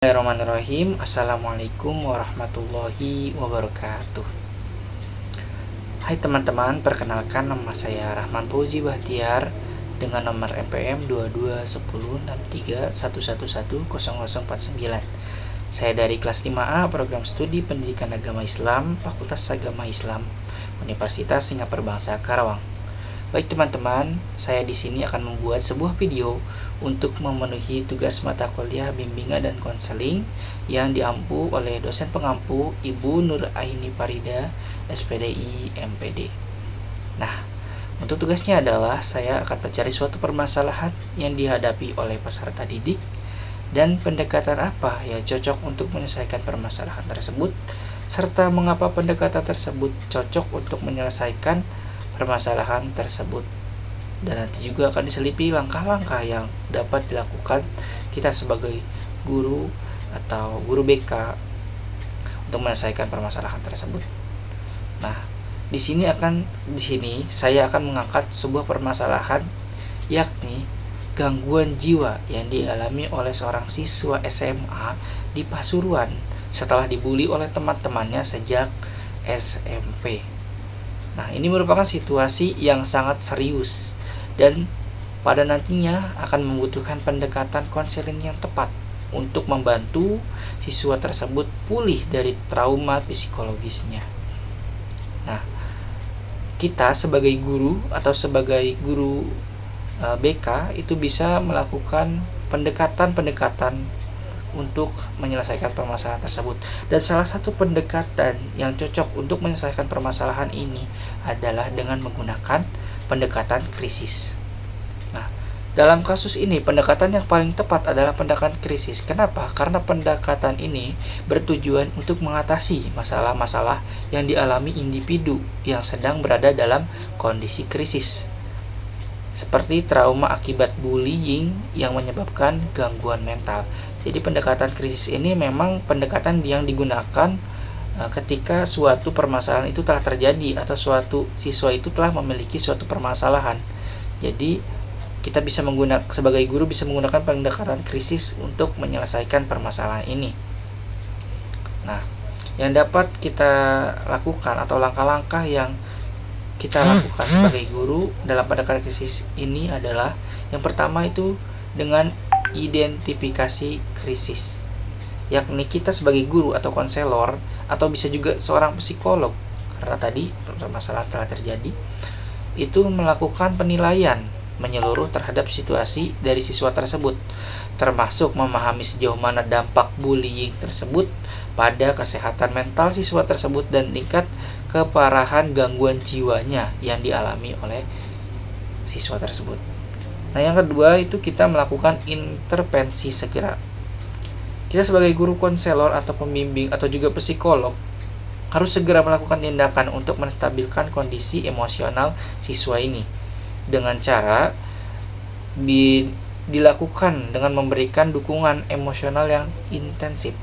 Bismillahirrahmanirrahim. Assalamualaikum warahmatullahi wabarakatuh. Hai teman-teman, perkenalkan nama saya Rahman Fauzi Bahtiar dengan nomor NPM 221063111049. Saya dari kelas 5A Program Studi Pendidikan Agama Islam Fakultas Agama Islam Universitas Singapura Bangsa Karawang. Baik teman-teman, saya di sini akan membuat sebuah video untuk memenuhi tugas mata kuliah bimbingan dan konseling yang diampu oleh dosen pengampu Ibu Nur Aini Farida, SPDI MPD. Nah, untuk tugasnya adalah saya akan mencari suatu permasalahan yang dihadapi oleh peserta didik dan pendekatan apa yang cocok untuk menyelesaikan permasalahan tersebut, serta mengapa pendekatan tersebut cocok untuk menyelesaikan permasalahan tersebut. Dan nanti juga akan diselipi langkah-langkah yang dapat dilakukan kita sebagai guru atau guru BK untuk menyelesaikan permasalahan tersebut. Nah, di sini saya akan mengangkat sebuah permasalahan, yakni gangguan jiwa yang dialami oleh seorang siswa SMA di Pasuruan setelah dibully oleh teman-temannya sejak SMP. Nah, ini merupakan situasi yang sangat serius dan pada nantinya akan membutuhkan pendekatan konseling yang tepat untuk membantu siswa tersebut pulih dari trauma psikologisnya. Nah, kita sebagai guru atau sebagai guru BK itu bisa melakukan pendekatan-pendekatan untuk menyelesaikan permasalahan tersebut. Dan salah satu pendekatan yang cocok untuk menyelesaikan permasalahan ini adalah dengan menggunakan pendekatan krisis. Nah, dalam kasus ini pendekatan yang paling tepat adalah pendekatan krisis. Kenapa? Karena pendekatan ini bertujuan untuk mengatasi masalah-masalah yang dialami individu yang sedang berada dalam kondisi krisis, seperti trauma akibat bullying yang menyebabkan gangguan mental. Jadi pendekatan krisis ini memang pendekatan yang digunakan ketika suatu permasalahan itu telah terjadi atau suatu siswa itu telah memiliki suatu permasalahan. Jadi kita bisa sebagai guru bisa menggunakan pendekatan krisis untuk menyelesaikan permasalahan ini. Nah, yang dapat kita lakukan atau langkah-langkah yang kita lakukan sebagai guru dalam pendekatan krisis ini adalah yang pertama itu dengan identifikasi krisis, yakni kita sebagai guru atau konselor atau bisa juga seorang psikolog, karena tadi permasalahan telah terjadi, itu melakukan penilaian menyeluruh terhadap situasi dari siswa tersebut, termasuk memahami sejauh mana dampak bullying tersebut pada kesehatan mental siswa tersebut dan tingkat keparahan gangguan jiwanya yang dialami oleh siswa tersebut. Nah, yang kedua itu kita melakukan intervensi segera. Kita sebagai guru konselor atau pembimbing atau juga psikolog harus segera melakukan tindakan untuk menstabilkan kondisi emosional siswa ini dengan cara dilakukan dengan memberikan dukungan emosional yang intensif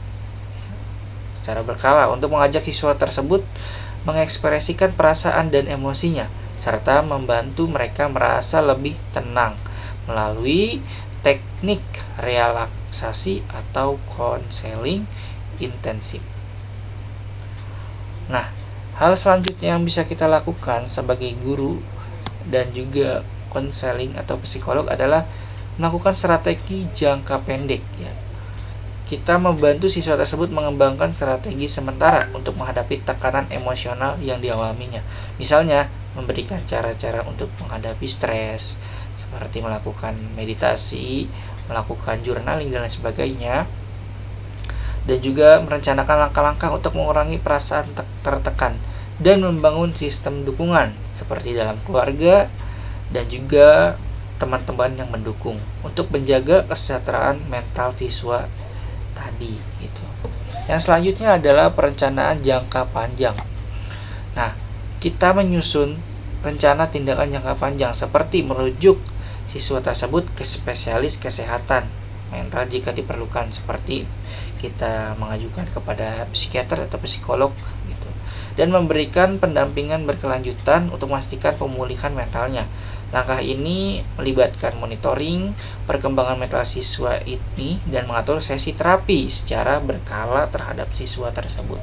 secara berkala untuk mengajak siswa tersebut mengekspresikan perasaan dan emosinya serta membantu mereka merasa lebih tenang melalui teknik relaksasi atau konseling intensif. Nah, hal selanjutnya yang bisa kita lakukan sebagai guru dan juga konseling atau psikolog adalah melakukan strategi jangka pendek ya. Kita membantu siswa tersebut mengembangkan strategi sementara untuk menghadapi tekanan emosional yang dialaminya. Misalnya, memberikan cara-cara untuk menghadapi stres, seperti melakukan meditasi, melakukan journaling dan lain sebagainya, dan juga merencanakan langkah-langkah untuk mengurangi perasaan tertekan dan membangun sistem dukungan seperti dalam keluarga dan juga teman-teman yang mendukung untuk menjaga kesejahteraan mental siswa tadi gitu. Yang selanjutnya adalah perencanaan jangka panjang. Nah, kita menyusun rencana tindakan jangka panjang seperti merujuk siswa tersebut ke spesialis kesehatan mental jika diperlukan, seperti kita mengajukan kepada psikiater atau psikolog gitu, dan memberikan pendampingan berkelanjutan untuk memastikan pemulihan mentalnya. Langkah ini melibatkan monitoring perkembangan mental siswa ini dan mengatur sesi terapi secara berkala terhadap siswa tersebut.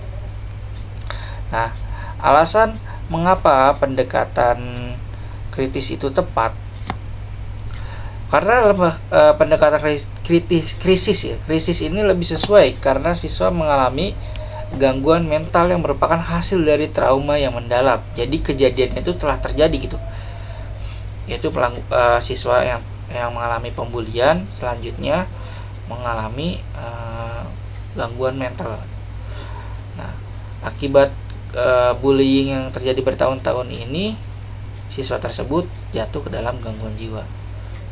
Nah, alasan mengapa pendekatan kritis itu tepat, karena pendekatan krisis ini lebih sesuai karena siswa mengalami gangguan mental yang merupakan hasil dari trauma yang mendalam. Jadi kejadian itu telah terjadi gitu, yaitu siswa yang mengalami pembulian selanjutnya mengalami gangguan mental. Nah, akibat bullying yang terjadi bertahun-tahun ini, siswa tersebut jatuh ke dalam gangguan jiwa.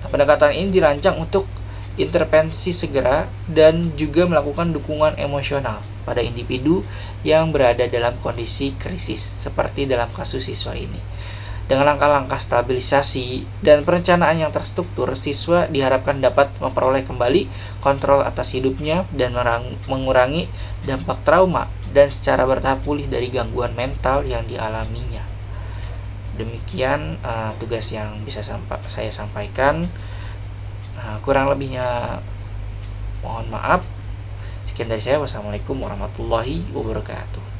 Nah, pendekatan ini dirancang untuk intervensi segera dan juga melakukan dukungan emosional pada individu yang berada dalam kondisi krisis seperti dalam kasus siswa ini. Dengan langkah-langkah stabilisasi dan perencanaan yang terstruktur, siswa diharapkan dapat memperoleh kembali kontrol atas hidupnya dan mengurangi dampak trauma dan secara bertahap pulih dari gangguan mental yang dialaminya. Demikian tugas yang bisa saya sampaikan. Kurang lebihnya mohon maaf. Sekian dari saya. Wassalamualaikum warahmatullahi wabarakatuh.